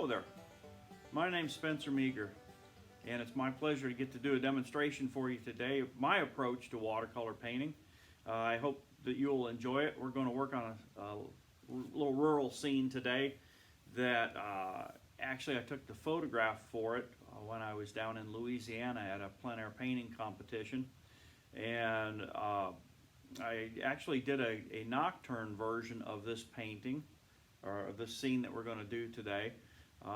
there, my name's Spencer Meagher, and it's my pleasure to get to do a demonstration for you today of my approach to watercolor painting. I hope that you'll enjoy it. We're going to work on a little rural scene today that actually I took the photograph for it when I was down in Louisiana at a plein air painting competition, and I actually did a nocturne version of this painting, or this scene that we're going to do today.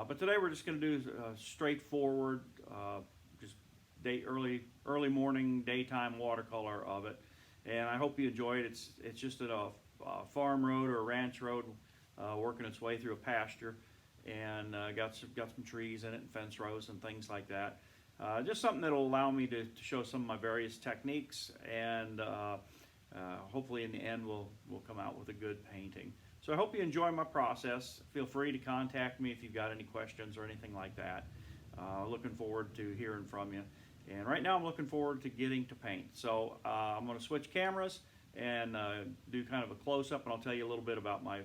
But today we're just going to do straightforward, just early morning, daytime watercolor of it. And I hope you enjoy it. It's just at a farm road or a ranch road, working its way through a pasture, and got some trees in it and fence rows and things like that. Just something that'll allow me to show some of my various techniques, and hopefully in the end we'll come out with a good painting. So I hope you enjoy my process. Feel free to contact me if you've got any questions or anything like that. Looking forward to hearing from you. And right now I'm looking forward to getting to paint. So I'm going to switch cameras and do kind of a close-up, and I'll tell you a little bit about the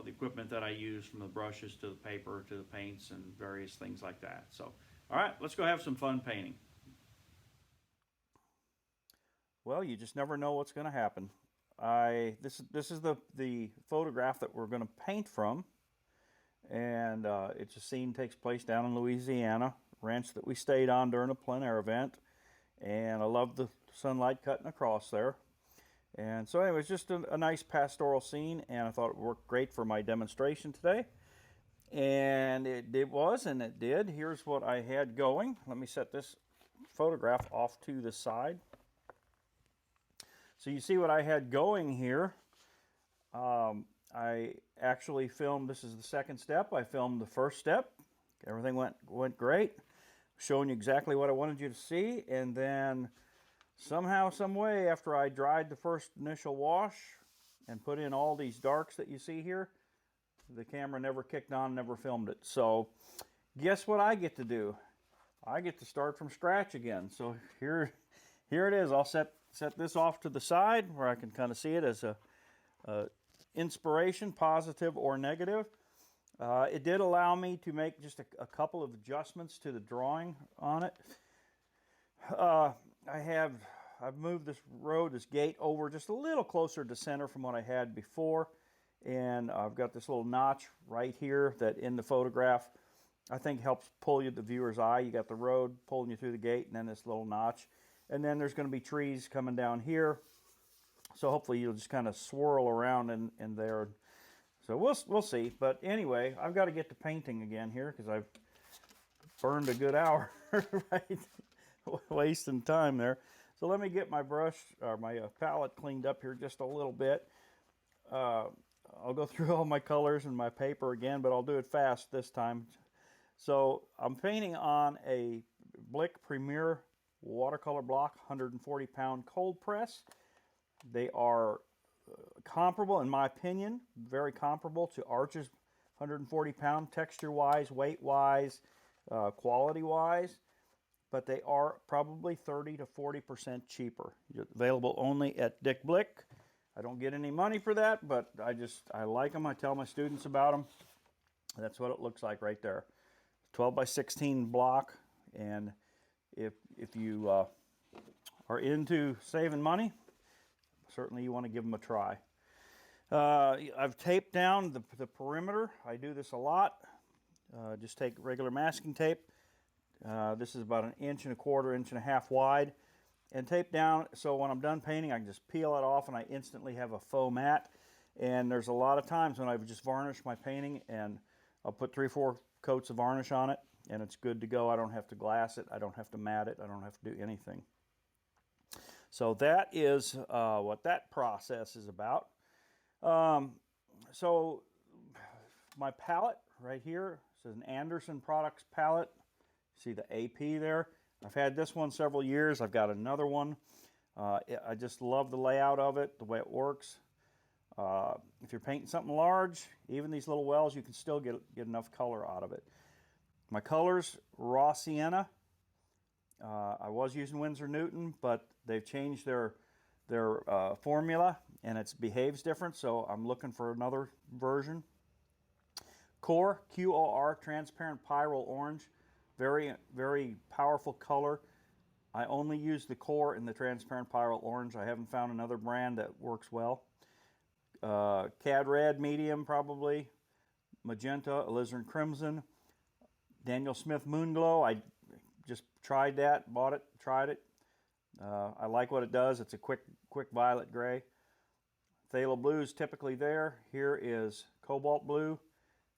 equipment that I use, from the brushes to the paper to the paints and various things like that. So, all right, let's go have some fun painting. Well, you just never know what's going to happen. This is the photograph that we're going to paint from, and it's a scene takes place down in Louisiana, ranch that we stayed on during a plein air event, and I love the sunlight cutting across there. And so anyway, it's just a nice pastoral scene, and I thought it worked great for my demonstration today, and it did. Here's what I had going. Let me set this photograph off to the side. So you see what I had going here. I actually filmed, this is the second step. I filmed the first step. Everything went great. Showing you exactly what I wanted you to see. And then somehow, some way, after I dried the first initial wash and put in all these darks that you see here, the camera never kicked on, never filmed it. So guess what I get to do? I get to start from scratch again. So here it is. I'll set this off to the side where I can kind of see it as a inspiration, positive or negative. It did allow me to make just a couple of adjustments to the drawing on it. I've moved this gate over just a little closer to center from what I had before, and I've got this little notch right here that in the photograph I think helps pull the viewer's eye. You got the road pulling you through the gate, and then this little notch. And then there's going to be trees coming down here. So hopefully you'll just kind of swirl around in there. So we'll see. But anyway, I've got to get to painting again here because I've burned a good hour, right? Wasting time there. So let me get my brush, or my palette cleaned up here just a little bit. I'll go through all my colors and my paper again, but I'll do it fast this time. So I'm painting on a Blick Premier watercolor block, 140-pound cold press. They are comparable, in my opinion, very comparable to Arch's 140-pound, texture-wise, weight-wise, quality-wise, but they are probably 30 to 40% cheaper. Available only at Dick Blick. I don't get any money for that, but I like them. I tell my students about them. That's what it looks like right there. 12 by 16 block, and if you are into saving money, certainly you want to give them a try. I've taped down the perimeter. I do this a lot. Just take regular masking tape. This is about 1.25 inches, 1.5 inches wide, and tape down so when I'm done painting I can just peel it off and I instantly have a faux matte. And there's a lot of times when I've just varnished my painting and I'll put 3 or 4 coats of varnish on it, and it's good to go. I don't have to glass it. I don't have to matte it. I don't have to do anything. So that is what that process is about. So my palette right here, this is an Anderson Products palette. See the AP there? I've had this one several years. I've got another one. I just love the layout of it, the way it works. If you're painting something large, even these little wells, you can still get enough color out of it. My colors, raw sienna. I was using Winsor Newton, but they've changed their formula, and it behaves different, so I'm looking for another version. Core, QOR, transparent pyrrole orange. Very, very powerful color. I only use the Core in the transparent pyrrole orange. I haven't found another brand that works well. Cad Red, medium probably. Magenta, alizarin crimson. Daniel Smith Moon Glow. I just tried that, bought it, tried it. I like what it does. It's a quick violet gray. Phthalo blue is typically there. Here is cobalt blue.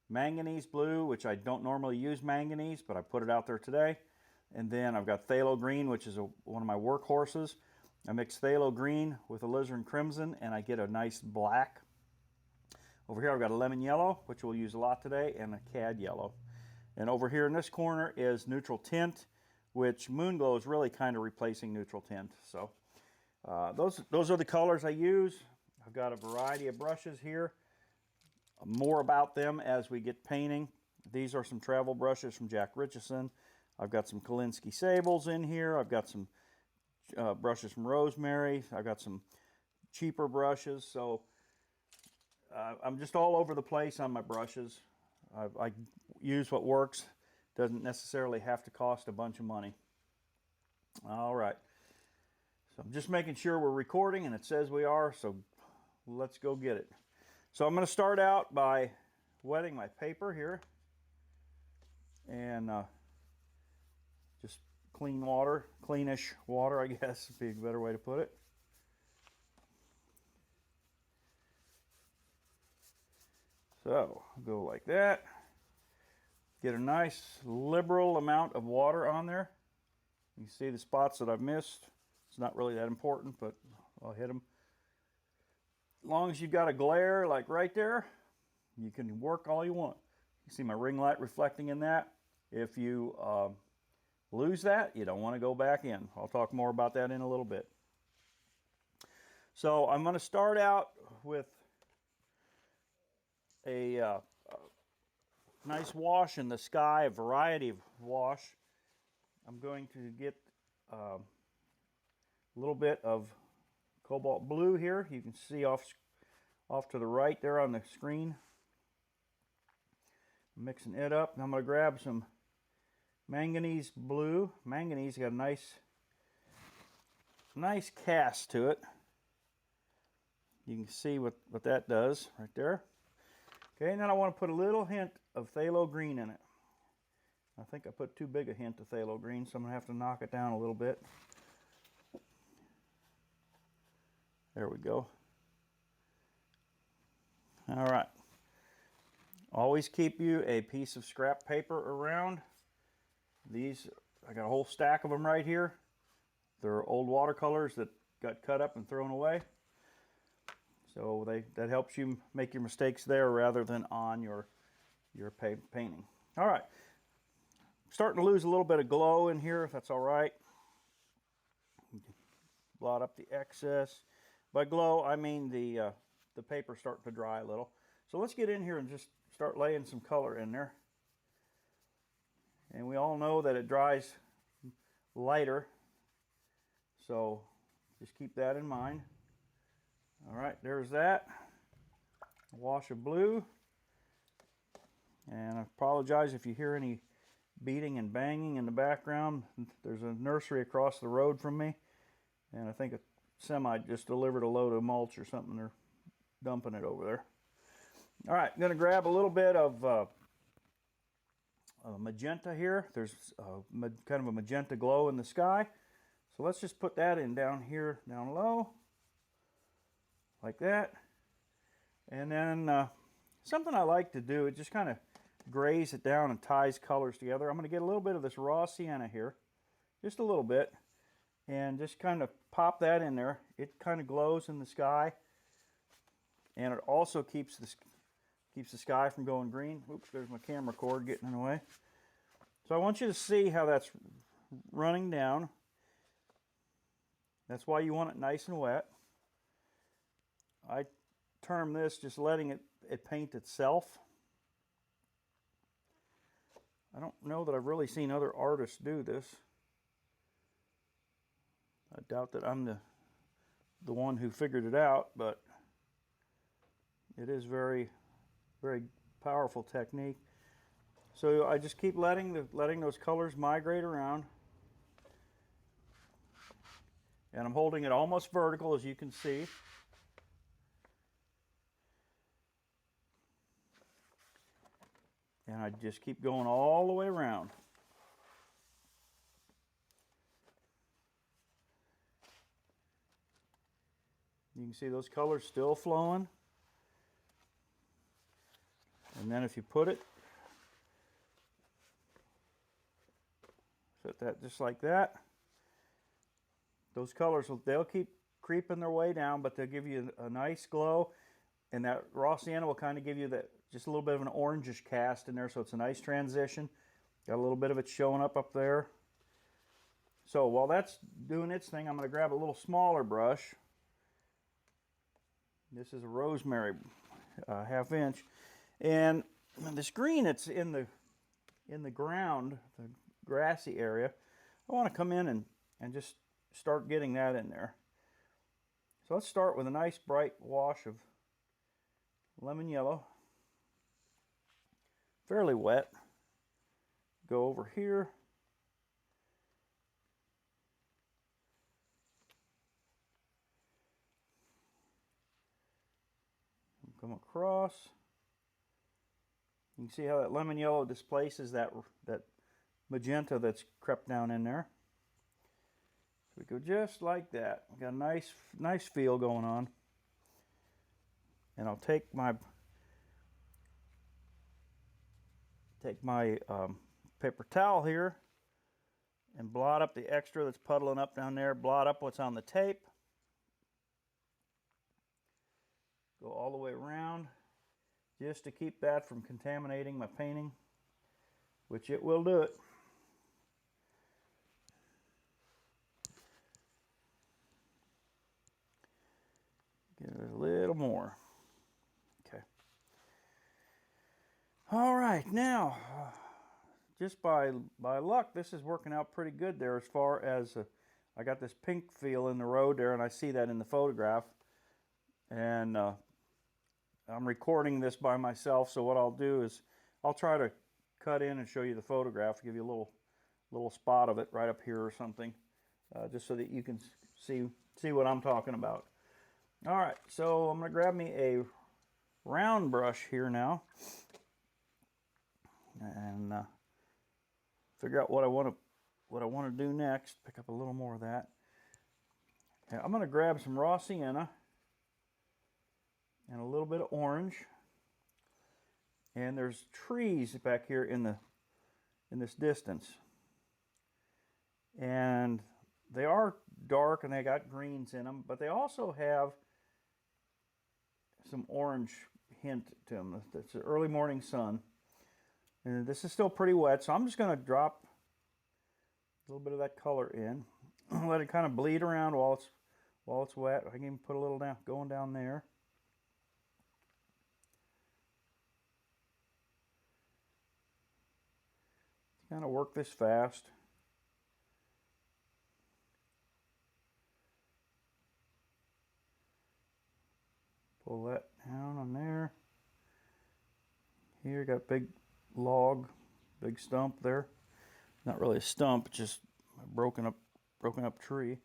Manganese blue, which I don't normally use manganese, but I put it out there today. And then I've got phthalo green, which is one of my workhorses. I mix phthalo green with alizarin crimson, and I get a nice black. Over here I've got a lemon yellow, which we'll use a lot today, and a cad yellow. And over here in this corner is neutral tint, which Moon Glow is really kind of replacing neutral tint. So those are the colors I use. I've got a variety of brushes here. More about them as we get painting. These are some travel brushes from Jack Richardson. I've got some Kolinsky Sables in here. I've got some brushes from Rosemary. I've got some cheaper brushes. So I'm just all over the place on my brushes. I use what works. Doesn't necessarily have to cost a bunch of money. All right. So I'm just making sure we're recording, and it says we are, so let's go get it. So I'm going to start out by wetting my paper here, and just clean water, cleanish water, I guess would be a better way to put it. So go like that. Get a nice liberal amount of water on there. You can see the spots that I've missed. It's not really that important, but I'll hit them. As long as you've got a glare like right there, you can work all you want. You see my ring light reflecting in that. If you lose that, you don't want to go back in. I'll talk more about that in a little bit. So I'm going to start out with a nice wash in the sky, a variety of wash. I'm going to get a little bit of cobalt blue here. You can see off to the right there on the screen. I'm mixing it up. And I'm going to grab some manganese blue. Manganese got a nice cast to it. You can see what that does right there. Okay, and then I want to put a little hint of phthalo green in it. I think I put too big a hint of phthalo green, so I'm going to have to knock it down a little bit. There we go. All right. Always keep you a piece of scrap paper around. These, I got a whole stack of them right here. They're old watercolors that got cut up and thrown away. So that helps you make your mistakes there rather than on your painting. All right. I'm starting to lose a little bit of glow in here, if that's all right. Blot up the excess. By glow, I mean the paper starting to dry a little. So let's get in here and just start laying some color in there. And we all know that it dries lighter, so just keep that in mind. All right, there's that. A wash of blue. And I apologize if you hear any beating and banging in the background. There's a nursery across the road from me, and I think a semi just delivered a load of mulch or something. They're dumping it over there. All right, I'm going to grab a little bit of magenta here. There's kind of a magenta glow in the sky. So let's just put that in down here, down low, like that. And then something I like to do, it just kind of grays it down and ties colors together. I'm going to get a little bit of this raw sienna here, just a little bit, and just kind of pop that in there. It kind of glows in the sky, and it also keeps the sky from going green. Oops, there's my camera cord getting in the way. So I want you to see how that's running down. That's why you want it nice and wet. I term this just letting it paint itself. I don't know that I've really seen other artists do this. I doubt that I'm the one who figured it out, but it is very, very powerful technique. So I just keep letting those colors migrate around. And I'm holding it almost vertical, as you can see. And I just keep going all the way around. You can see those colors still flowing. And then if you put it, set that just like that. Those colors, they'll keep creeping their way down, but they'll give you a nice glow. And that raw sienna will kind of give you that just a little bit of an orangish cast in there, so it's a nice transition. Got a little bit of it showing up there. So while that's doing its thing, I'm going to grab a little smaller brush. This is a rosemary 1/2 inch, and this green that's in the ground, the grassy area, I want to come in and just start getting that in there. So let's start with a nice bright wash of lemon yellow, fairly wet. Go over here. Come across. You can see how that lemon yellow displaces that magenta that's crept down in there. So we go just like that. We got a nice feel going on. And I'll take my paper towel here and blot up the extra that's puddling up down there. Blot up what's on the tape. Go all the way around just to keep that from contaminating my painting, which it will do it. Give it a little more. Okay. All right, now, just by luck, this is working out pretty good there as far as I got this pink feel in the road there, and I see that in the photograph. And I'm recording this by myself, so what I'll do is I'll try to cut in and show you the photograph, give you a little spot of it right up here or something, just so that you can see what I'm talking about. All right, so I'm going to grab me a round brush here now and figure out what I want to do next. Pick up a little more of that. Okay, I'm going to grab some raw sienna and a little bit of orange. And there's trees back here in this distance. And they are dark and they got greens in them, but they also have some orange hint to them. It's the early morning sun. And this is still pretty wet, so I'm just going to drop a little bit of that color in. Let it kind of bleed around while it's wet. I can even put a little down, going down there. Kind of work this fast. Pull that down on there. Here, got big log, big stump there. Not really a stump, just a broken up tree.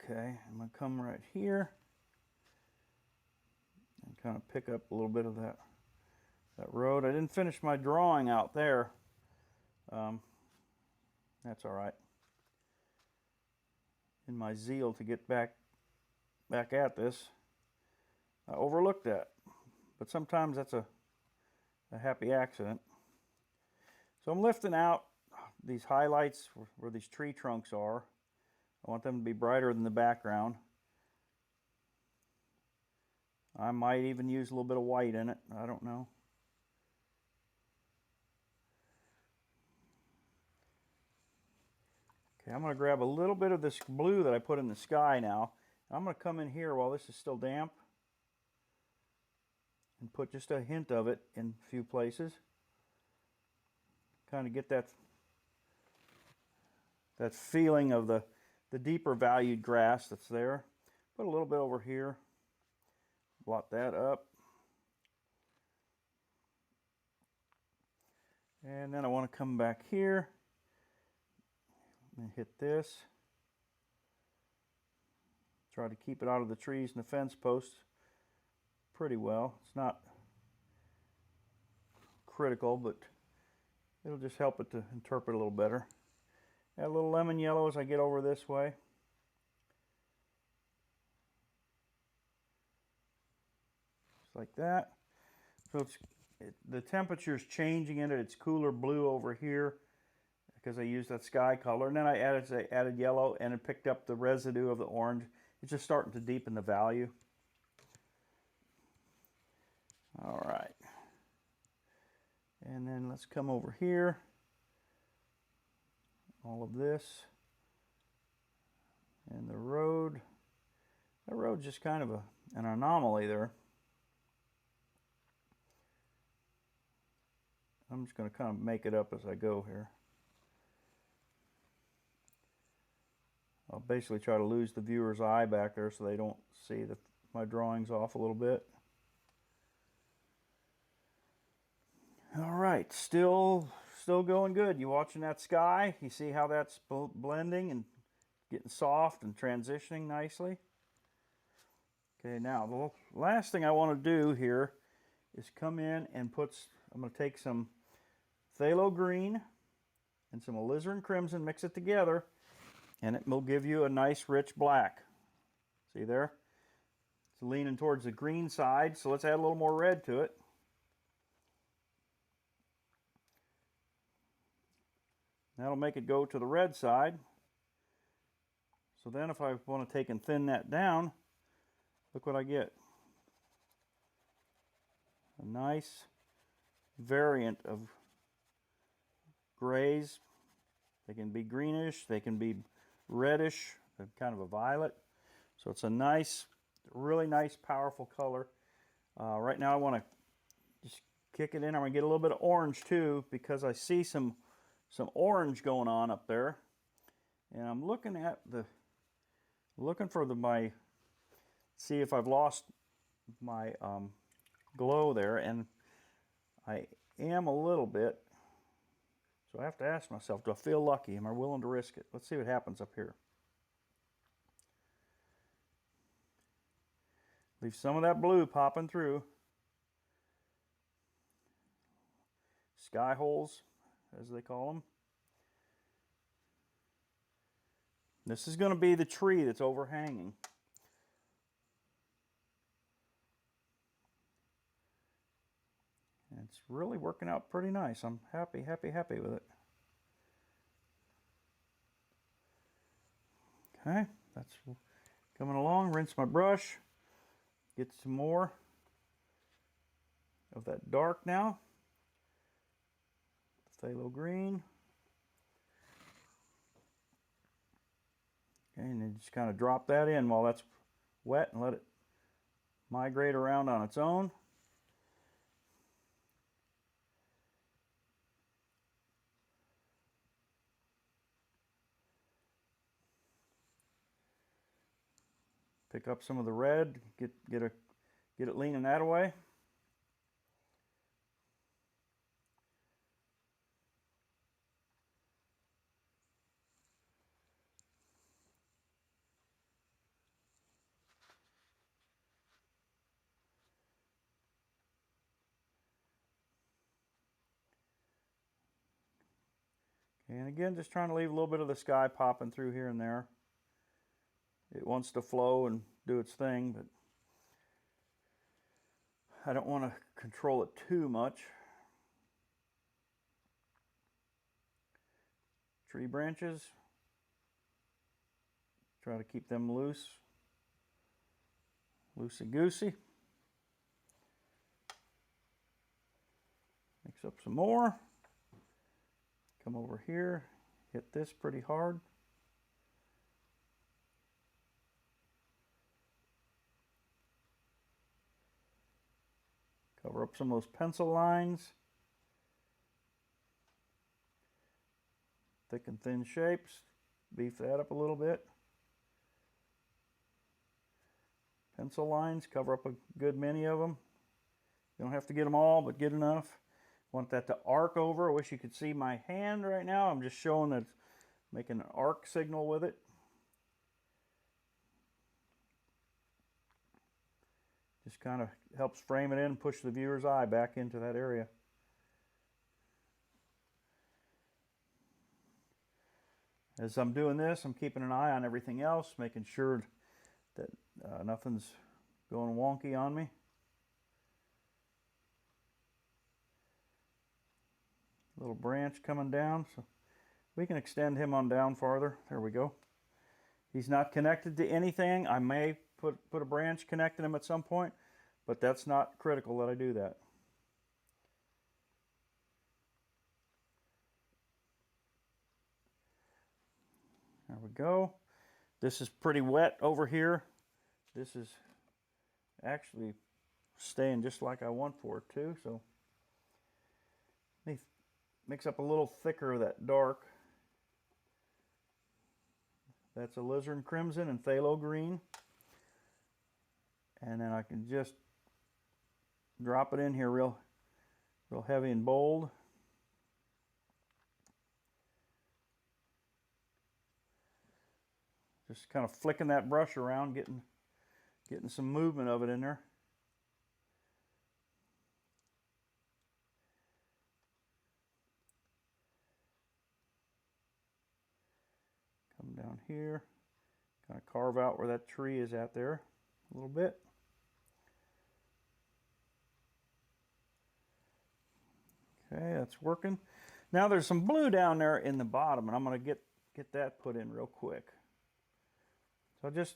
Okay, I'm gonna come right here and kind of pick up a little bit of that road. I didn't finish my drawing out there. That's all right. In my zeal to get back at this, I overlooked that. But sometimes that's a happy accident. So I'm lifting out these highlights where these tree trunks are. I want them to be brighter than the background. I might even use a little bit of white in it. I don't know. Okay, I'm going to grab a little bit of this blue that I put in the sky now. I'm going to come in here while this is still damp and put just a hint of it in a few places. Kind of get that feeling of the deeper valued grass that's there. Put a little bit over here. Blot that up. And then I want to come back here and hit this. Try to keep it out of the trees and the fence posts pretty well. It's not critical, but it'll just help it to interpret a little better. Add a little lemon yellow as I get over this way. Just like that. So the temperature is changing in it. It's cooler blue over here because I used that sky color. And then I added yellow, and it picked up the residue of the orange. It's just starting to deepen the value. All right. And then let's come over here. All of this. And the road. That road's just kind of an anomaly there. I'm just going to kind of make it up as I go here. I'll basically try to lose the viewer's eye back there so they don't see my drawings off a little bit. All right, still going good. You watching that sky? You see how that's blending and getting soft and transitioning nicely? Okay, now the last thing I want to do here is come in and I'm going to take some phthalo green and some alizarin crimson, mix it together, and it will give you a nice rich black. See there? It's leaning towards the green side, so let's add a little more red to it. That'll make it go to the red side. So then if I want to take and thin that down, look what I get. A nice variant of grays. They can be greenish, they can be reddish, kind of a violet. So it's a nice, really nice, powerful color. Right now I want to just kick it in. I'm going to get a little bit of orange too, because I see some orange going on up there. And I'm looking at see if I've lost my glow there, and I am a little bit. So I have to ask myself, do I feel lucky? Am I willing to risk it? Let's see what happens up here. Leave some of that blue popping through. Sky holes, as they call them. This is going to be the tree that's overhanging. And it's really working out pretty nice. I'm happy with it. Okay, that's coming along. Rinse my brush. Get some more of that dark now. Phthalo green. Okay, and then just kind of drop that in while that's wet and let it migrate around on its own. Pick up some of the red, get it leaning that way. And again, just trying to leave a little bit of the sky popping through here and there. It wants to flow and do its thing, but I don't want to control it too much. Tree branches, try to keep them loose, loosey-goosey. Mix up some more. Come over here, hit this pretty hard. Cover up some of those pencil lines. Thick and thin shapes. Beef that up a little bit. pencil lines, cover up a good many of them. You don't have to get them all, but get enough. Want that to arc over. I wish you could see my hand right now. I'm just showing that it's making an arc signal with it. Just kind of helps frame it in and push the viewer's eye back into that area. As I'm doing this, I'm keeping an eye on everything else, making sure that nothing's going wonky on me. Little branch coming down, so we can extend him on down farther. There we go. He's not connected to anything. I may put a branch connecting him at some point, but that's not critical that I do that. There we go. This is pretty wet over here. This is actually staying just like I want for it too, so let me mix up a little thicker of that dark. That's alizarin crimson and phthalo green. And then I can just drop it in here real heavy and bold. Just kind of flicking that brush around, getting some movement of it in there. Come down here, kind of carve out where that tree is at there a little bit. Okay, that's working. Now there's some blue down there in the bottom, and I'm going to get that put in real quick. So just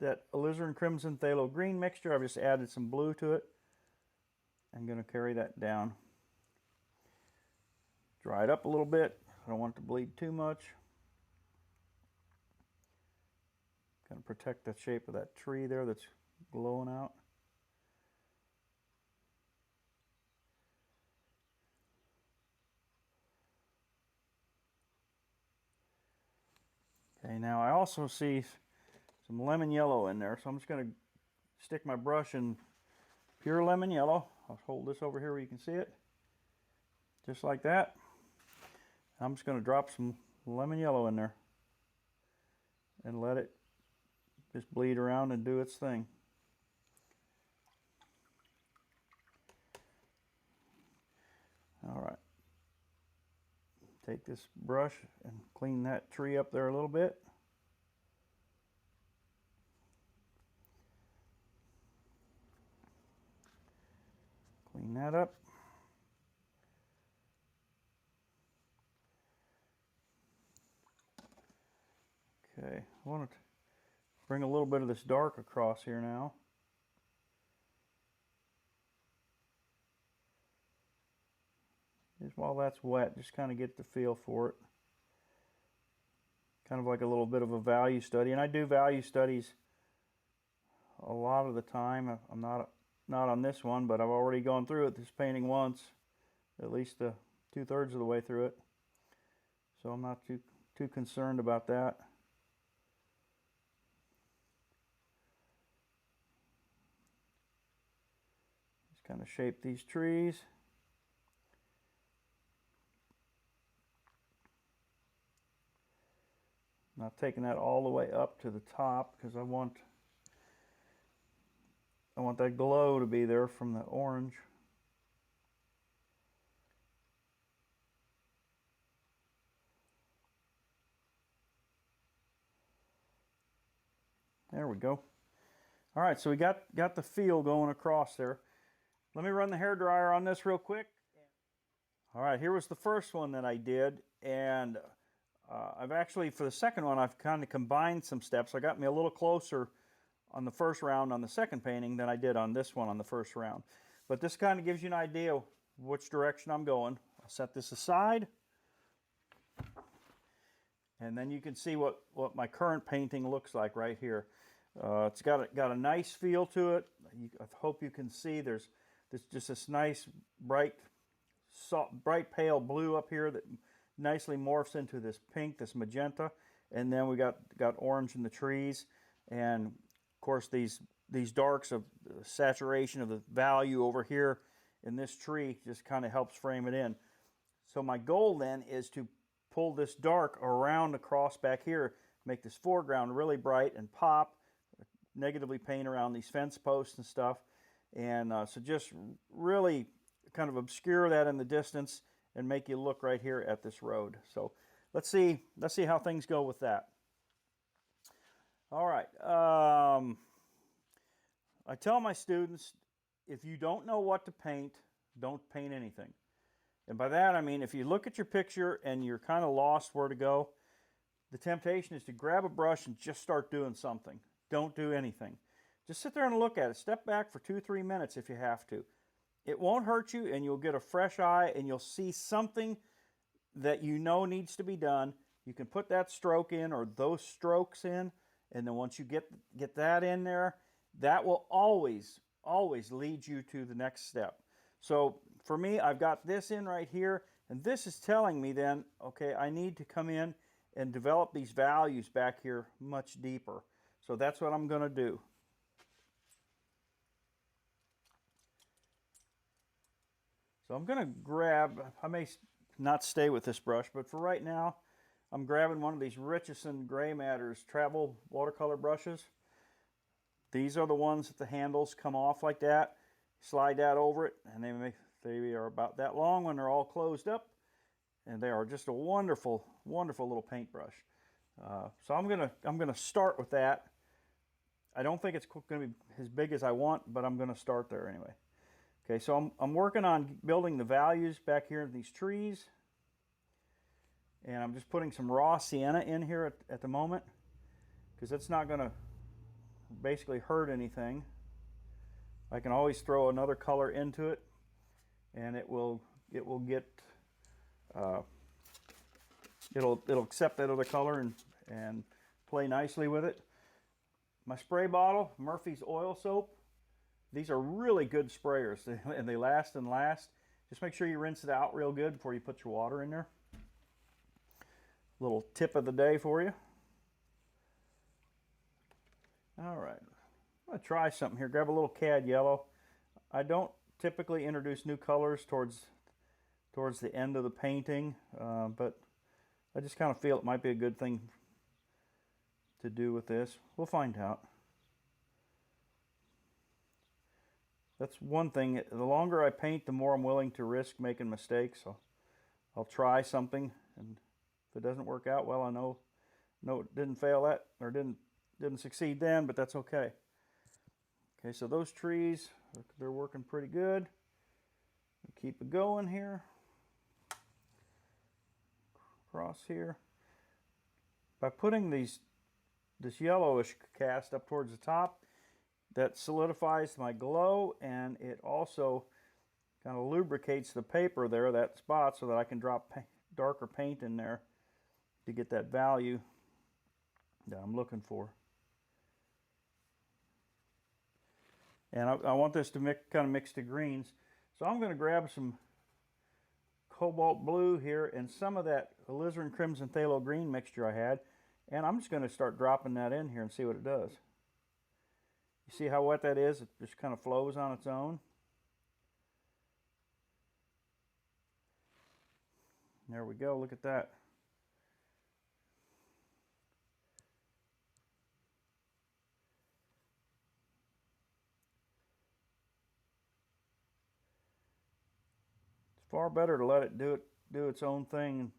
that alizarin crimson phthalo green mixture, I've just added some blue to it. I'm going to carry that down. Dry it up a little bit. I don't want it to bleed too much. Kind of protect the shape of that tree there that's glowing out. Okay, now I also see some lemon yellow in there, so I'm just going to stick my brush in pure lemon yellow. I'll hold this over here where you can see it. Just like that. I'm just going to drop some lemon yellow in there and let it just bleed around and do its thing. All right. Take this brush and clean that tree up there a little bit. Clean that up. Okay, I want to bring a little bit of this dark across here now. Just while that's wet, just kind of get the feel for it. Kind of like a little bit of a value study. And I do value studies a lot of the time. I'm not on this one, but I've already gone through it, this painting once, at least 2/3 of the way through it. So I'm not too concerned about that. Just kind of shape these trees. Not taking that all the way up to the top because I want that glow to be there from the orange. There we go. All right, so we got the feel going across there. Let me run the hairdryer on this real quick. All right, here was the first one that I did, and I've actually, for the second one, I've kind of combined some steps. I got me a little closer on the first round on the second painting than I did on this one on the first round. But this kind of gives you an idea which direction I'm going. I'll set this aside. And then you can see what my current painting looks like right here. It's got a nice feel to it. I hope you can see there's just this nice bright pale blue up here that nicely morphs into this pink, this magenta, and then we got orange in the trees, and of course these these darks of saturation of the value over here in this tree just kind of helps frame it in. So my goal then is to pull this dark around across back here, make this foreground really bright and pop, negatively paint around these fence posts and stuff. And so just really kind of obscure that in the distance and make you look right here at this road. So let's see how things go with that. All right. I tell my students, if you don't know what to paint, don't paint anything. And by that I mean, if you look at your picture and you're kind of lost where to go, the temptation is to grab a brush and just start doing something. Don't do anything. Just sit there and look at it. Step back for 2-3 minutes if you have to. It won't hurt you, and you'll get a fresh eye, and you'll see something that you know needs to be done. You can put that stroke in or those strokes in, and then once you get that in there, that will always lead you to the next step. So for me, I've got this in right here, and this is telling me then, okay, I need to come in and develop these values back here much deeper. So that's what I'm going to do. So I'm going to grab, I may not stay with this brush, but for right now, I'm grabbing one of these Richardson Gray Matters travel watercolor brushes. These are the ones that the handles come off like that. Slide that over it, and they are about that long when they're all closed up, and they are just a wonderful, wonderful little paintbrush. So I'm gonna start with that. I don't think it's going to be as big as I want, but I'm going to start there anyway. Okay, so I'm working on building the values back here in these trees, and I'm just putting some raw sienna in here at the moment, because it's not going to basically hurt anything. I can always throw another color into it, and it will get it'll accept that other color and play nicely with it. My spray bottle, Murphy's oil soap. These are really good sprayers, and they last and last. Just make sure you rinse it out real good before you put your water in there. Little tip of the day for you. All right, I'm going to try something here. Grab a little cad yellow. I don't typically introduce new colors towards the end of the painting, but I just kind of feel it might be a good thing to do with this. We'll find out. That's one thing. The longer I paint, the more I'm willing to risk making mistakes. So I'll try something, and if it doesn't work out, well, I know it didn't fail that, or didn't succeed then, but that's okay. Okay, so those trees, they're working pretty good. Keep it going here. Across here. By putting this yellowish cast up towards the top, that solidifies my glow, and it also kind of lubricates the paper there, that spot, so that I can drop darker paint in there to get that value that I'm looking for. And I want this to kind of mix the greens. So I'm going to grab some cobalt blue here and some of that alizarin crimson phthalo green mixture I had, and I'm just going to start dropping that in here and see what it does. You see how wet that is? It just kind of flows on its own. There we go, look at that. It's far better to let it do its own thing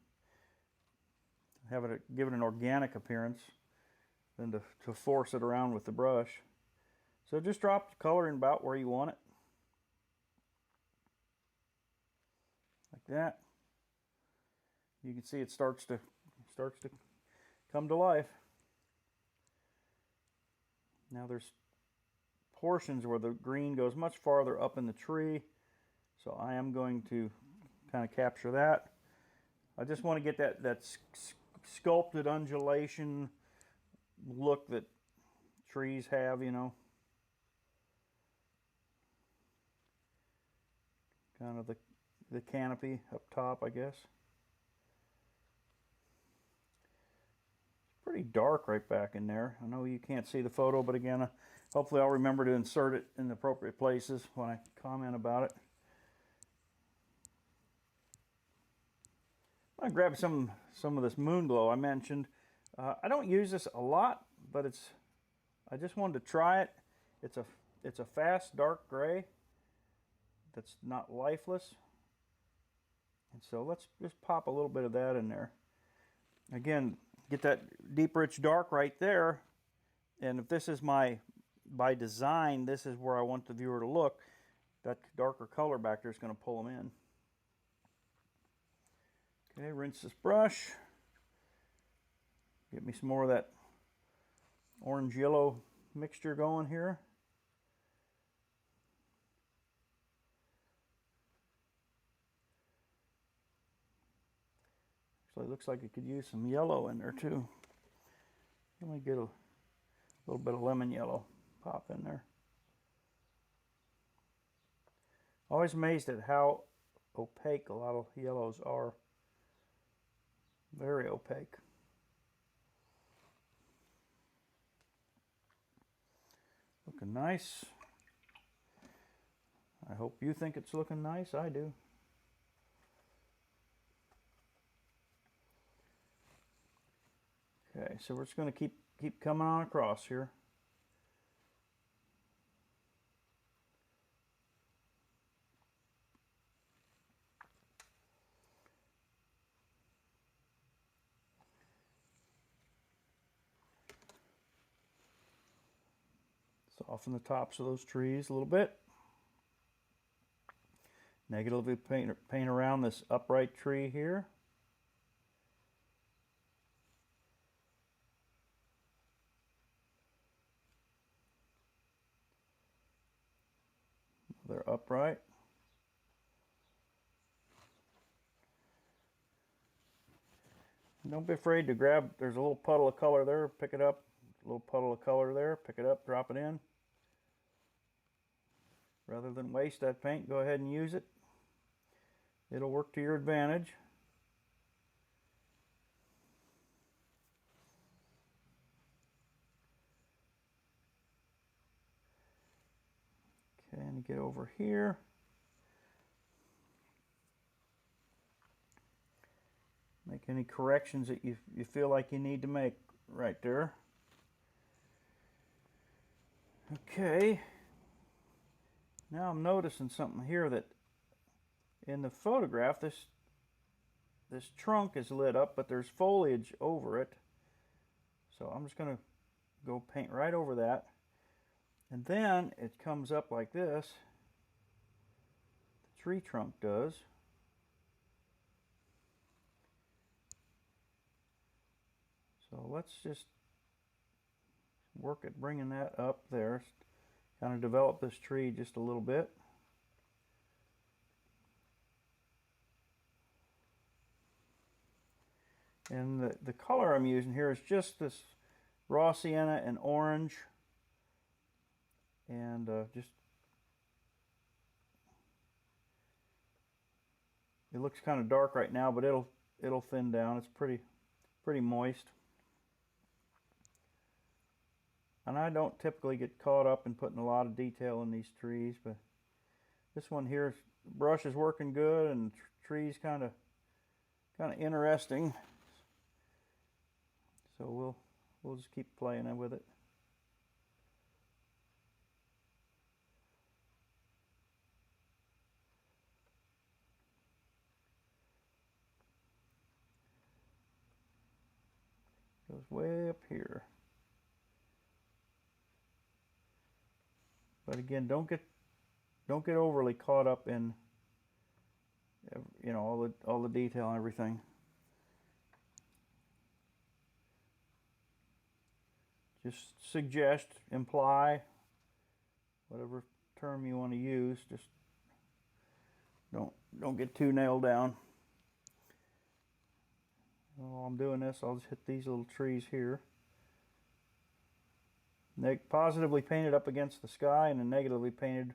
and give it an organic appearance than to force it around with the brush. So just drop the color in about where you want it. Like that. You can see it starts to come to life. Now there's portions where the green goes much farther up in the tree, so I am going to kind of capture that. I just want to get that sculpted undulation look that trees have, you know. Kind of the canopy up top, I guess. It's pretty dark right back in there. I know you can't see the photo, but again, hopefully I'll remember to insert it in the appropriate places when I comment about it. I grabbed some of this moon glow I mentioned. I don't use this a lot, but I just wanted to try it. It's a fast dark gray that's not lifeless. And so let's just pop a little bit of that in there. Again, get that deep rich dark right there. And if this is by design, this is where I want the viewer to look. That darker color back there is going to pull them in. Okay, rinse this brush. Get me some more of that orange-yellow mixture going here. Actually, it looks like it could use some yellow in there too. Let me get a little bit of lemon yellow pop in there. Always amazed at how opaque a lot of yellows are. Very opaque. Looking nice. I hope you think it's looking nice. I do. Okay, so we're just going to keep coming on across here. Soften the tops of those trees a little bit. Negatively paint around this upright tree here. They're upright. Don't be afraid to grab, there's a little puddle of color there, pick it up. A little puddle of color there, pick it up, drop it in. Rather than waste that paint, go ahead and use it. It'll work to your advantage. Okay, and get over here. Make any corrections that you feel like you need to make right there. Okay. Now I'm noticing something here that in the photograph, this trunk is lit up, but there's foliage over it. So I'm just going to go paint right over that. And then it comes up like this. The tree trunk does. So let's just work at bringing that up there. Kind of develop this tree just a little bit. And the color I'm using here is just this raw sienna and orange. And just, it looks kind of dark right now, but it'll thin down. It's pretty moist. And I don't typically get caught up in putting a lot of detail in these trees, but this one here, the brush is working good, and the tree's kind of interesting. So we'll just keep playing with it. Goes way up here. But again, don't get overly caught up in, you know, all the detail and everything. Just suggest, imply, whatever term you want to use. Just don't get too nailed down. While I'm doing this, I'll just hit these little trees here. Positively painted up against the sky, and then negatively painted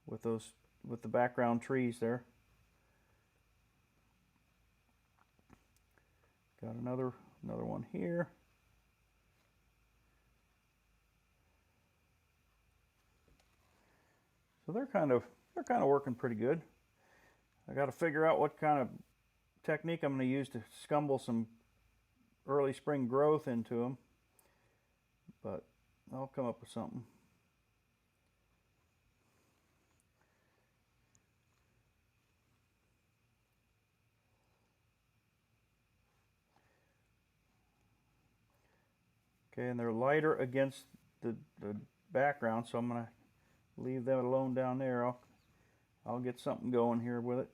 with the background trees there. Got another one here. So they're kind of working pretty good. I got to figure out what kind of technique I'm going to use to scumble some early spring growth into them, but I'll come up with something. Okay, and they're lighter against the background, so I'm going to leave that alone down there. I'll get something going here with it.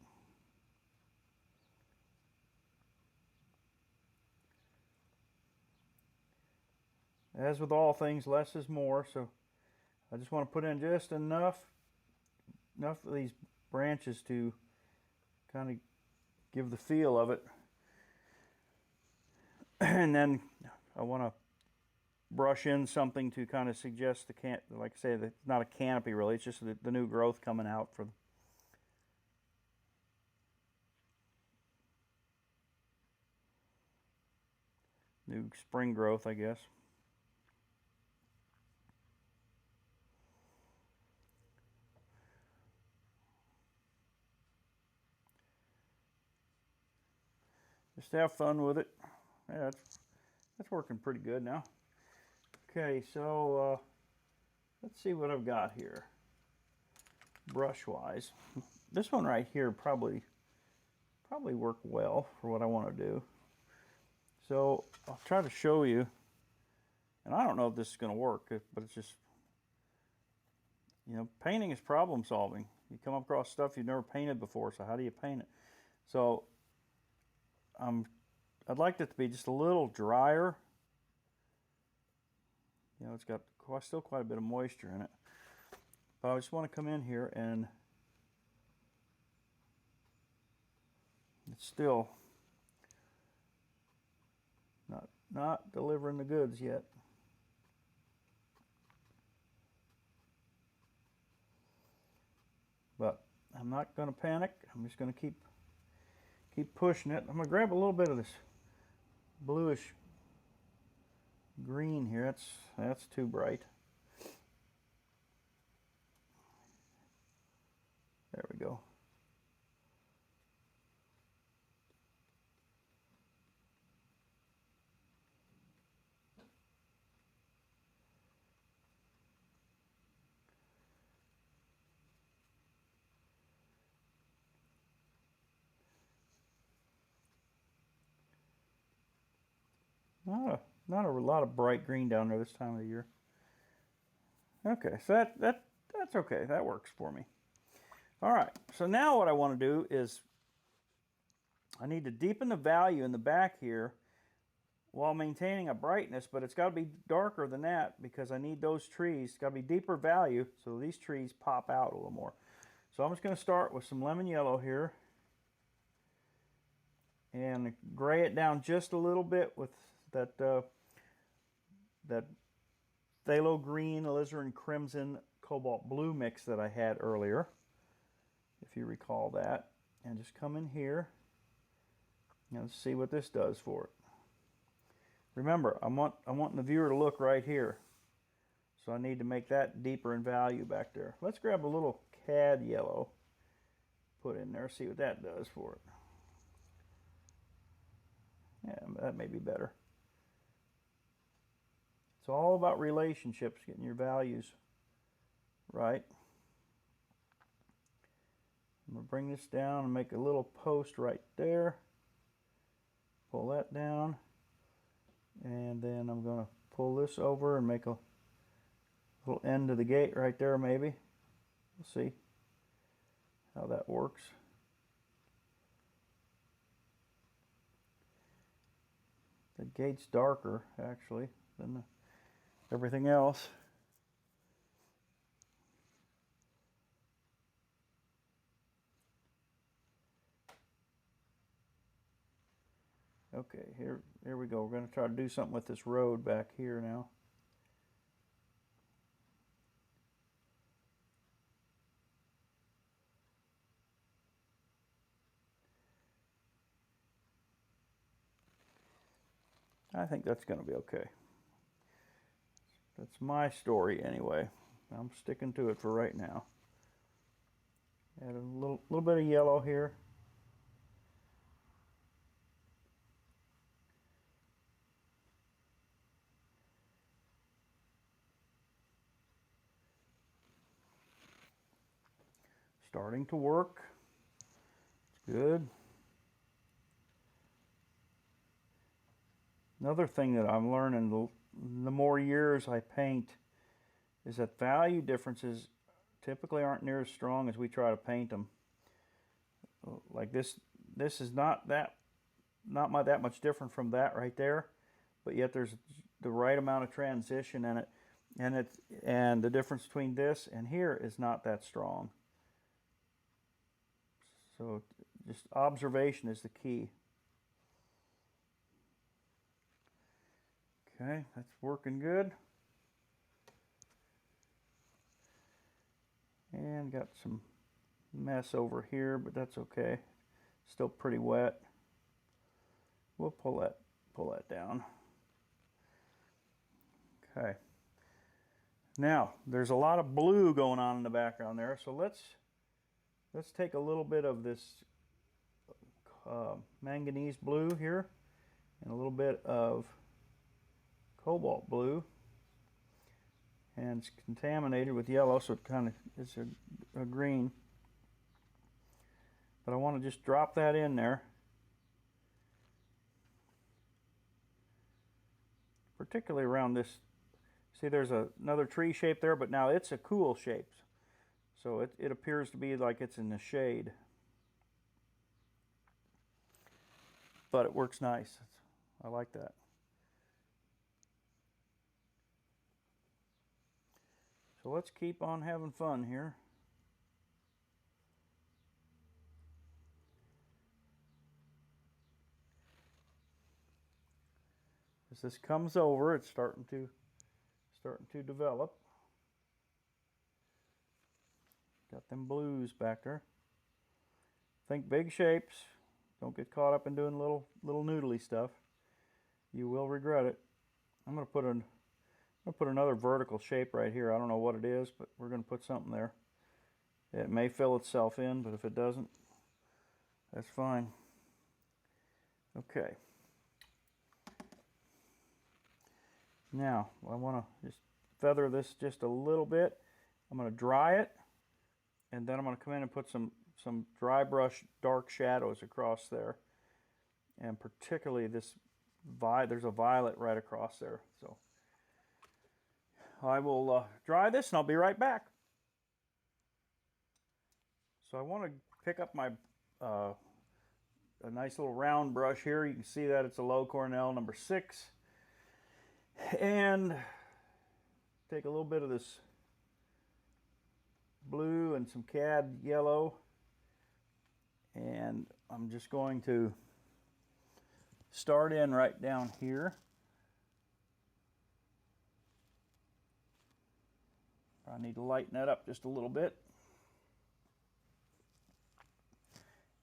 As with all things, less is more, so I just want to put in just enough of these branches to kind of give the feel of it. And then I want to brush in something to kind of suggest like I say, it's not a canopy really, it's just the new growth coming out for new spring growth, I guess. Just have fun with it. Yeah, that's working pretty good now. Okay, so let's see what I've got here brush wise. This one right here probably work well for what I want to do. So I'll try to show you, and I don't know if this is going to work, but it's just, you know, painting is problem solving. You come across stuff you've never painted before, so how do you paint it? So I'd like it to be just a little drier. You know, it's got still quite a bit of moisture in it. But I just want to come in here, and it's still not delivering the goods yet. But I'm not going to panic. I'm just going to keep pushing it. I'm going to grab a little bit of this bluish green here. That's too bright. There we go. Not a lot of bright green down there this time of the year. Okay, so that's okay. That works for me. All right, so now what I want to do is I need to deepen the value in the back here while maintaining a brightness, but it's got to be darker than that because I need those trees. It's got to be deeper value so these trees pop out a little more. So I'm just going to start with some lemon yellow here and gray it down just a little bit with that phthalo green, alizarin crimson, cobalt blue mix that I had earlier, if you recall that. And just come in here and see what this does for it. Remember, I'm wanting the viewer to look right here. So I need to make that deeper in value back there. Let's grab a little cad yellow, put in there, see what that does for it. Yeah, that may be better. It's all about relationships, getting your values right. I'm going to bring this down and make a little post right there. Pull that down. And then I'm going to pull this over and make a little end of the gate right there maybe. We'll see how that works. The gate's darker actually than everything else. Okay, here we go. We're going to try to do something with this road back here now. I think that's going to be okay. That's my story anyway. I'm sticking to it for right now. Add a little bit of yellow here. Starting to work. It's good. Another thing that I'm learning the more years I paint is that value differences typically aren't near as strong as we try to paint them. Like this is not that much different from that right there, but yet there's the right amount of transition in it, and the difference between this and here is not that strong. So just observation is the key. Okay, that's working good. And got some mess over here, but that's okay. Still pretty wet. We'll pull that down. Okay. Now, there's a lot of blue going on in the background there, so let's take a little bit of this manganese blue here and a little bit of cobalt blue, and it's contaminated with yellow, so it kind of is a green, but I want to just drop that in there, particularly around this. See, there's another tree shape there, but now it's a cool shape, so it appears to be like it's in the shade, but it works nice. I like that. So let's keep on having fun here. As this comes over, it's starting to develop. Got them blues back there. Think big shapes. Don't get caught up in doing little noodly stuff. You will regret it. I'm gonna put another vertical shape right here. I don't know what it is, but we're gonna put something there. It may fill itself in, but if it doesn't, that's fine. Okay. Now, I want to just feather this just a little bit. I'm going to dry it, and then I'm going to come in and put some dry brush dark shadows across there. And particularly this there's a violet right across there. So I will dry this, and I'll be right back. So I want to pick up my a nice little round brush here. You can see that it's a Low Cornell number 6. And take a little bit of this blue and some cad yellow, and I'm just going to start in right down here. I need to lighten that up just a little bit.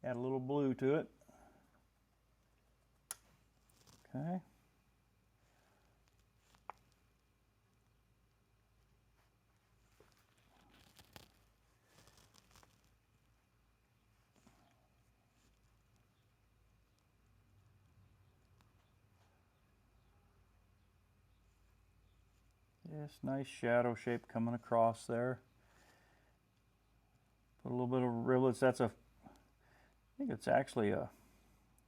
Add a little blue to it. Okay. Yes, nice shadow shape coming across there. Put a little bit of rivulets. I think it's actually a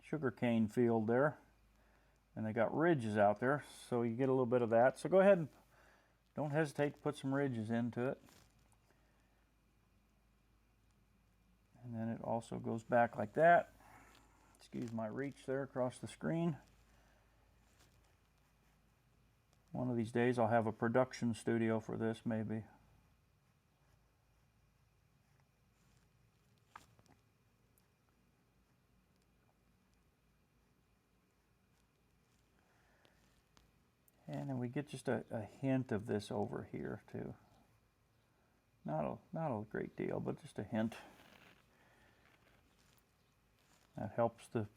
sugarcane field there. And they got ridges out there, so you get a little bit of that. So go ahead and don't hesitate to put some ridges into it. And then it also goes back like that. Excuse my reach there across the screen. One of these days I'll have a production studio for this, maybe. And then we get just a hint of this over here too. Not a great deal, but just a hint. That helps the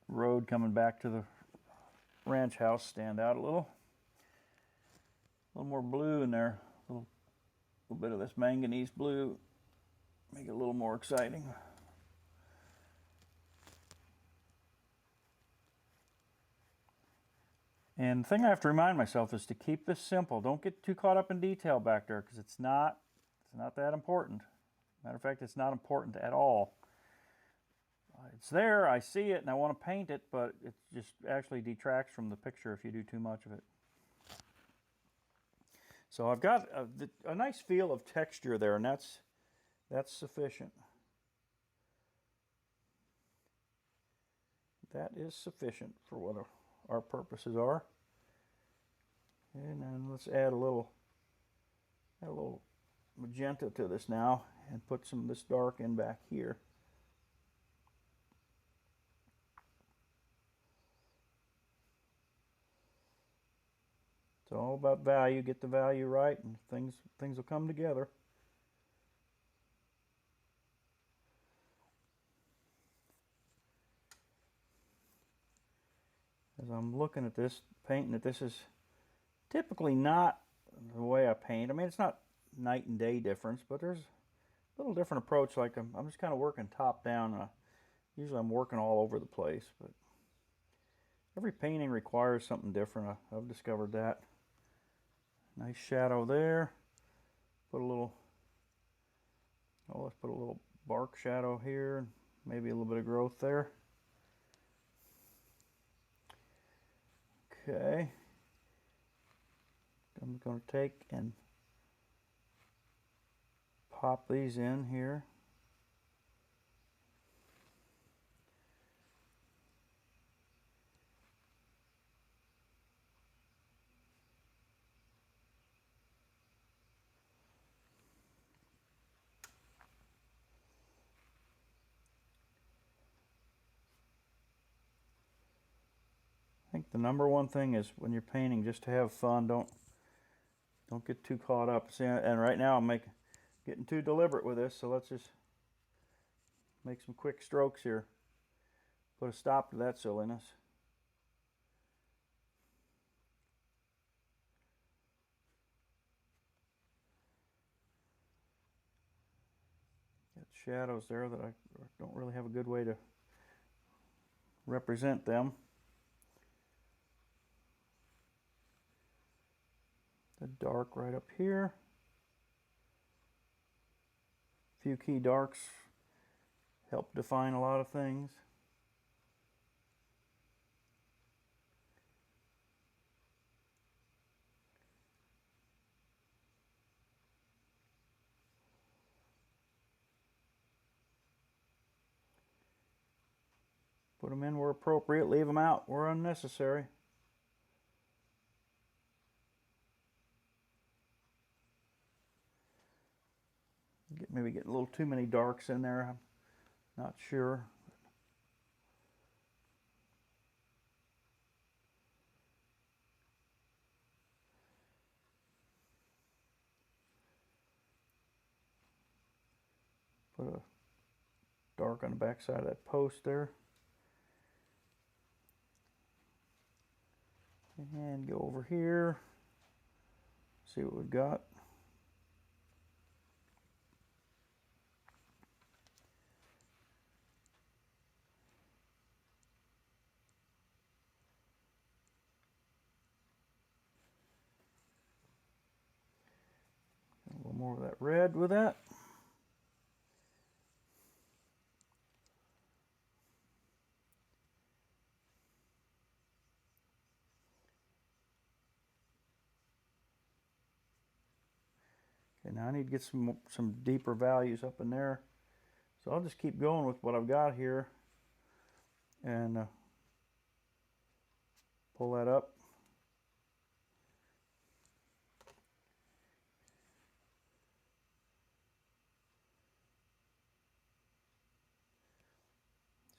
road coming back to the ranch house stand out a little. A little more blue in there. A little bit of this manganese blue Make it a little more exciting. And the thing I have to remind myself is to keep this simple. Don't get too caught up in detail back there, because it's not that important. Matter of fact, it's not important at all. It's there, I see it, and I want to paint it, but it just actually detracts from the picture if you do too much of it. So I've got a nice feel of texture there, and that's sufficient. That is sufficient for what our purposes are. And then let's add a little magenta to this now, and put some of this dark in back here. It's all about value. Get the value right, and things will come together. As I'm looking at this, painting it, this is typically not the way I paint. I mean, it's not night and day difference, but there's a little different approach. Like I'm just kind of working top down. Usually I'm working all over the place, but every painting requires something different. I've discovered that. Nice shadow there. Put a little, let's put a little bark shadow here, maybe a little bit of growth there. Okay. I'm going to take and pop these in here. I think the number one thing is when you're painting, just to have fun. Don't get too caught up. See, and right now I'm getting too deliberate with this, so let's just make some quick strokes here. Put a stop to that silliness. Got shadows there that I don't really have a good way to represent them. The dark right up here. A few key darks help define a lot of things. Put them in where appropriate, leave them out where unnecessary. Maybe getting a little too many darks in there. I'm not sure. Put a dark on the back side of that post there. And go over here. See what we've got. A little more of that red with that. Okay, now I need to get some deeper values up in there. So I'll just keep going with what I've got here and pull that up.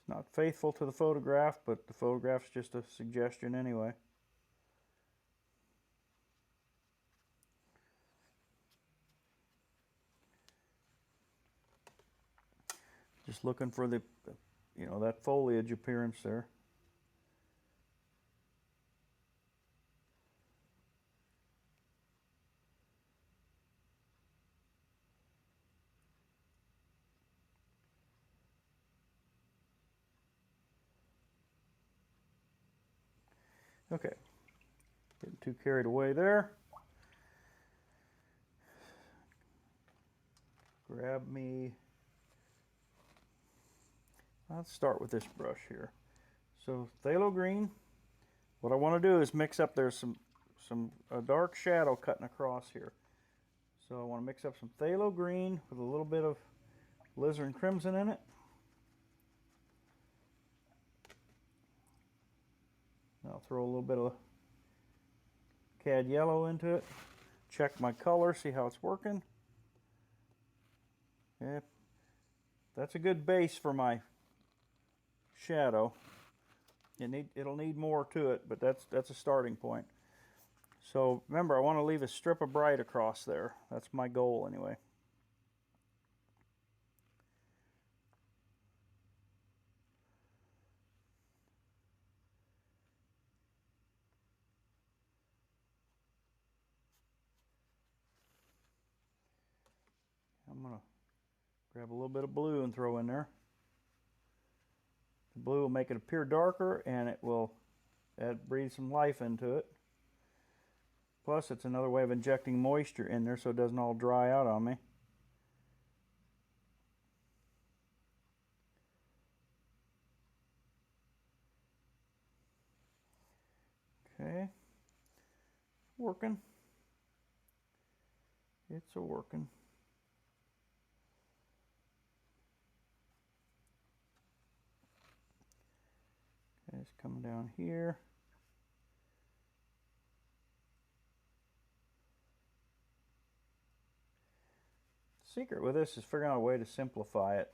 It's not faithful to the photograph, but the photograph's just a suggestion anyway. Just looking for the, that foliage appearance there. Okay, getting too carried away there. Grab me, let's start with this brush here. So phthalo green, what I want to do is mix up, there's some dark shadow cutting across here. So I want to mix up some phthalo green with a little bit of alizarin crimson in it. I'll throw a little bit of cad yellow into it. Check my color, see how it's working. Yeah, that's a good base for my shadow. It'll need more to it, but that's a starting point. So remember, I want to leave a strip of bright across there. That's my goal anyway. I'm going to grab a little bit of blue and throw in there. The blue will make it appear darker, and it will breathe some life into it. Plus, it's another way of injecting moisture in there so it doesn't all dry out on me. Okay, working. It's a working. Okay, it's coming down here. The secret with this is figuring out a way to simplify it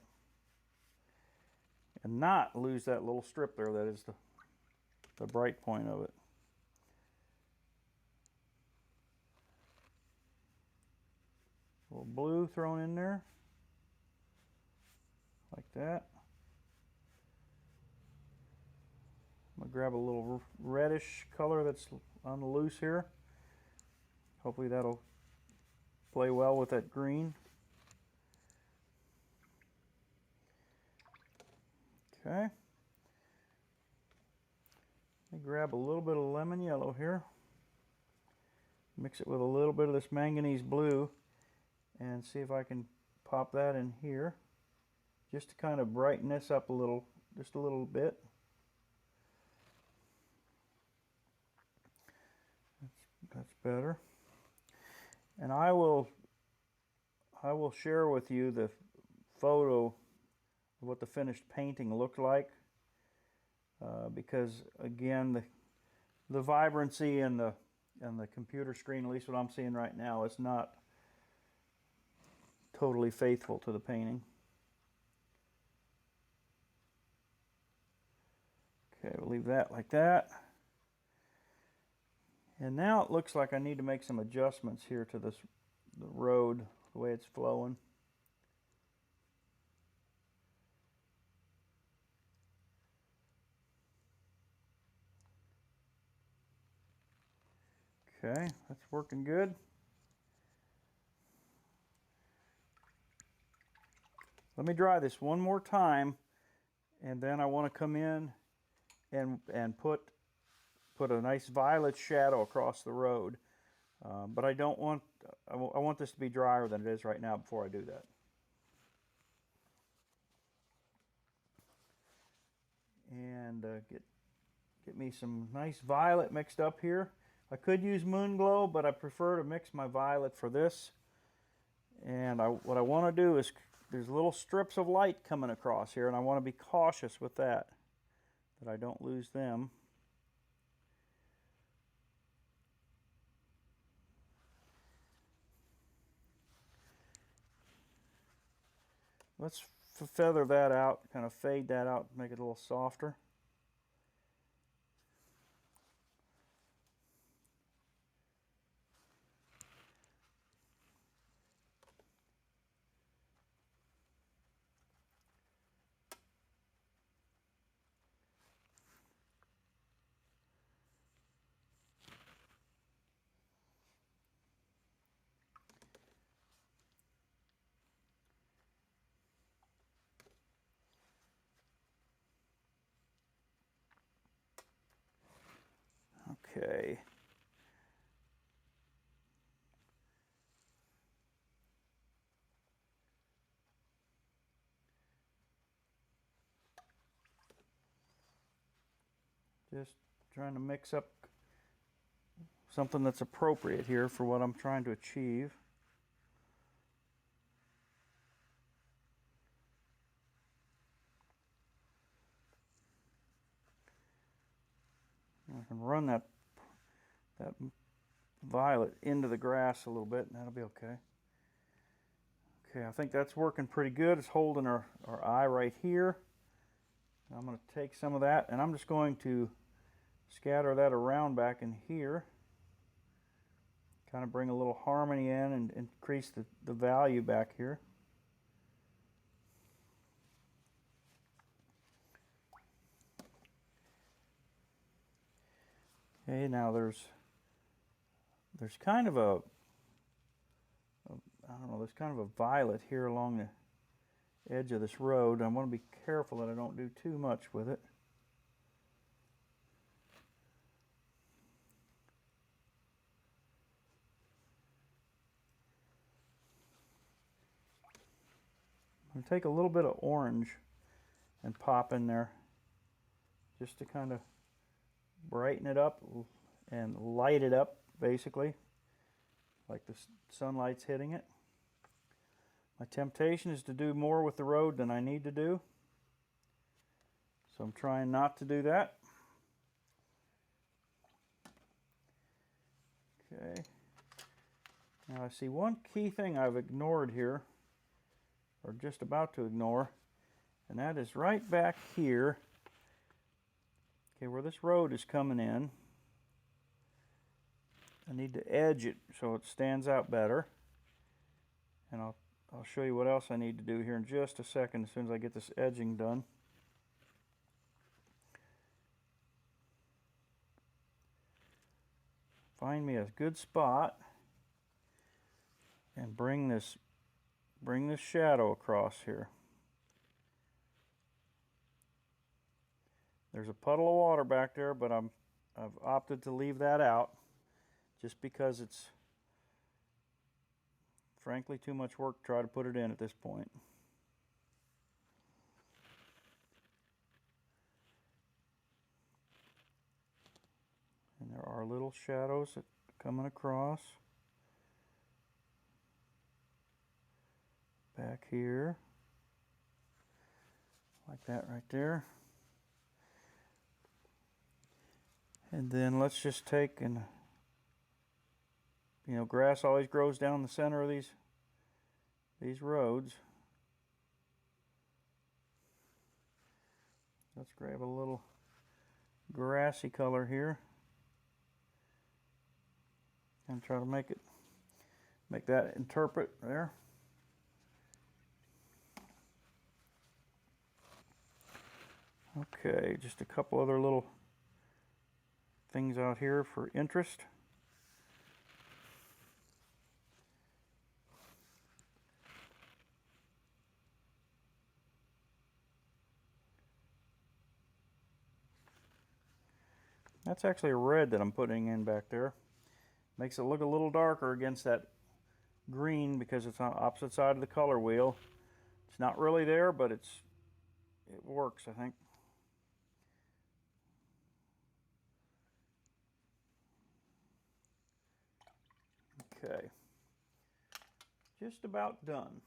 and not lose that little strip there that is the bright point of it. A little blue thrown in there, like that. I'm going to grab a little reddish color that's on the loose here. Hopefully that'll play well with that green. Okay. Let me grab a little bit of lemon yellow here. Mix it with a little bit of this manganese blue and see if I can pop that in here just to kind of brighten this up a little, just a little bit. That's better. And I will share with you the photo of what the finished painting looked like, because again, the vibrancy and the computer screen, at least what I'm seeing right now, is not totally faithful to the painting. Okay, we'll leave that like that. And now it looks like I need to make some adjustments here to the road, the way it's flowing. Okay, that's working good. Let me dry this one more time, and then I want to come in and put a nice violet shadow across the road. But I don't want, I want this to be drier than it is right now before I do that. And get me some nice violet mixed up here. I could use Moon Glow, but I prefer to mix my violet for this. And what I want to do is, there's little strips of light coming across here, and I want to be cautious with that I don't lose them. Let's feather that out, kind of fade that out, make it a little softer. Okay. Just trying to mix up something that's appropriate here for what I'm trying to achieve. I can run that violet into the grass a little bit, and that'll be okay. Okay, I think that's working pretty good. It's holding our eye right here. I'm going to take some of that, and I'm just going to scatter that around back in here. Kind of bring a little harmony in and increase the value back here. Okay, now there's kind of a I don't know, there's kind of a violet here along the edge of this road. I want to be careful that I don't do too much with it. I'm going to take a little bit of orange and pop in there just to kind of brighten it up and light it up, basically, like the sunlight's hitting it. My temptation is to do more with the road than I need to do, so I'm trying not to do that. Okay. Now I see one key thing I've ignored here, or just about to ignore, and that is right back here, okay, where this road is coming in. I need to edge it so it stands out better, and I'll show you what else I need to do here in just a second as soon as I get this edging done. Find me a good spot and bring this shadow across here. There's a puddle of water back there, but I've opted to leave that out just because it's frankly too much work to try to put it in at this point. And there are little shadows that are coming across back here, like that right there. And then let's just take and, you know, grass always grows down the center of these roads. Let's grab a little grassy color here and try to make that interpret there. Okay, just a couple other little things out here for interest. That's actually a red that I'm putting in back there. Makes it look a little darker against that green because it's on the opposite side of the color wheel. It's not really there, but it works, I think. Okay, just about done,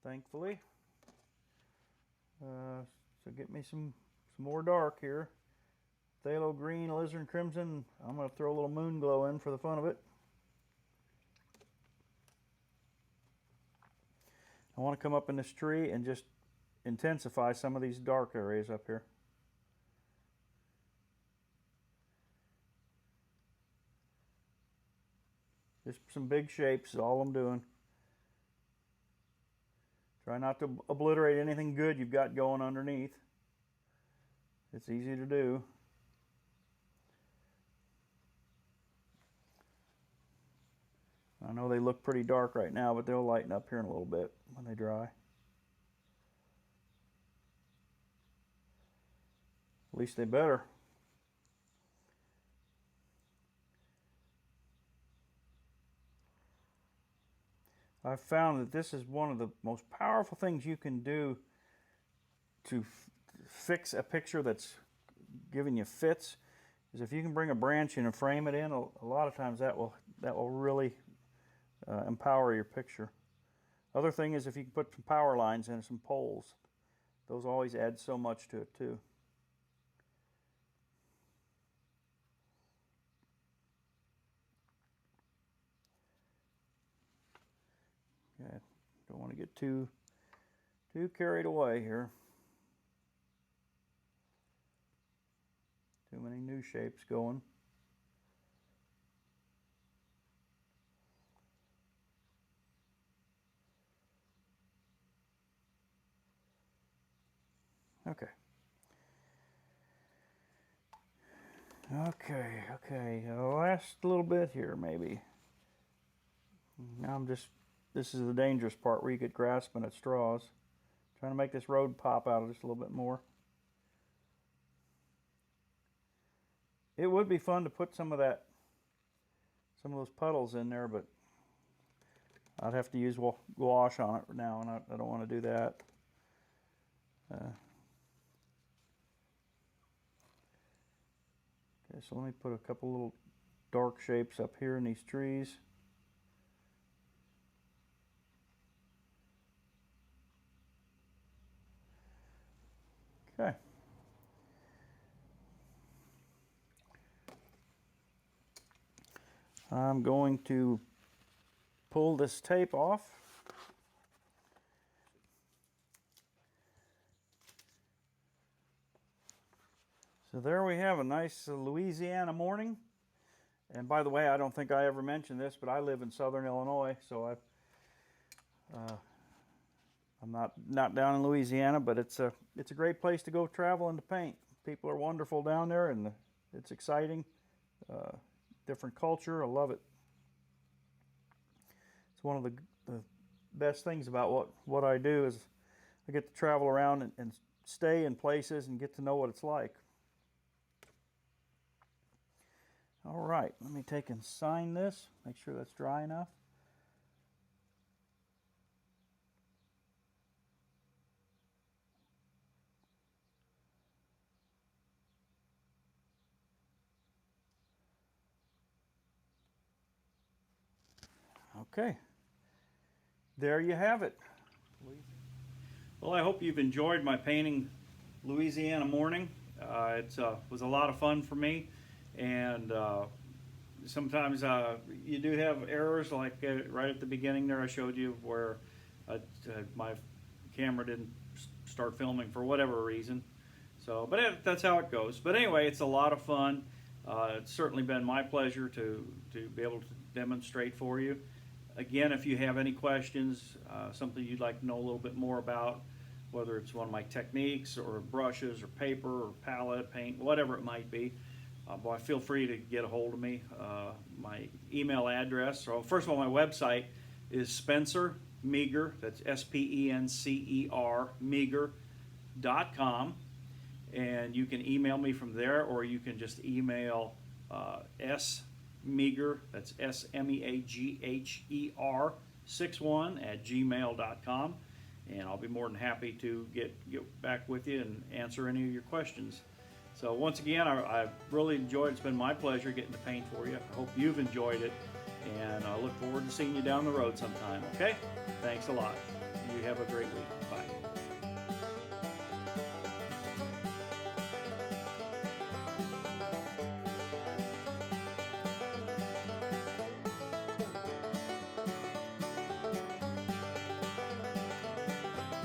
thankfully. So get me some more dark here. Phthalo green, alizarin crimson. I'm going to throw a little moon glow in for the fun of it. I want to come up in this tree and just intensify some of these dark areas up here. Just some big shapes is all I'm doing. Try not to obliterate anything good you've got going underneath. It's easy to do. I know they look pretty dark right now, but they'll lighten up here in a little bit when they dry. At least they better. I've found that this is one of the most powerful things you can do to fix a picture that's giving you fits, is if you can bring a branch in and frame it in. A lot of times that will really empower your picture. Other thing is if you can put some power lines in, some poles. Those always add so much to it too. Yeah, don't want to get too carried away here. Too many new shapes going. Okay. Okay. Last little bit here, maybe. Now this is the dangerous part where you get grasping at straws. Trying to make this road pop out just a little bit more. It would be fun to put some of those puddles in there, but I'd have to use gouache on it now, and I don't want to do that. Okay, so let me put a couple little dark shapes up here in these trees. Okay. I'm going to pull this tape off. So there we have a nice Louisiana morning. And by the way, I don't think I ever mentioned this, but I live in southern Illinois, so I'm not down in Louisiana, but it's a great place to go travel and to paint. People are wonderful down there, and it's exciting. Different culture, I love it. It's one of the best things about what I do is I get to travel around and stay in places and get to know what it's like. All right, let me take and sign this, make sure that's dry enough. Okay, there you have it. Well, I hope you've enjoyed my painting Louisiana morning. It was a lot of fun for me, and sometimes you do have errors, like right at the beginning there I showed you where my camera didn't start filming for whatever reason. So, but that's how it goes. But anyway, it's a lot of fun. It's certainly been my pleasure to be able to demonstrate for you. Again, if you have any questions, something you'd like to know a little bit more about, whether it's one of my techniques or brushes or paper or palette, paint, whatever it might be, boy, feel free to get a hold of me. My email address, or first of all, my website is Spencer Meagher, that's SPENCER, Meagher.com. And you can email me from there, or you can just email Meagher, that's SMEAGHER 61@gmail.com, and I'll be more than happy to get back with you and answer any of your questions. So once again, I've really enjoyed it. It's been my pleasure getting to paint for you. I hope you've enjoyed it, and I look forward to seeing you down the road sometime, okay? Thanks a lot. You have a great week. Bye.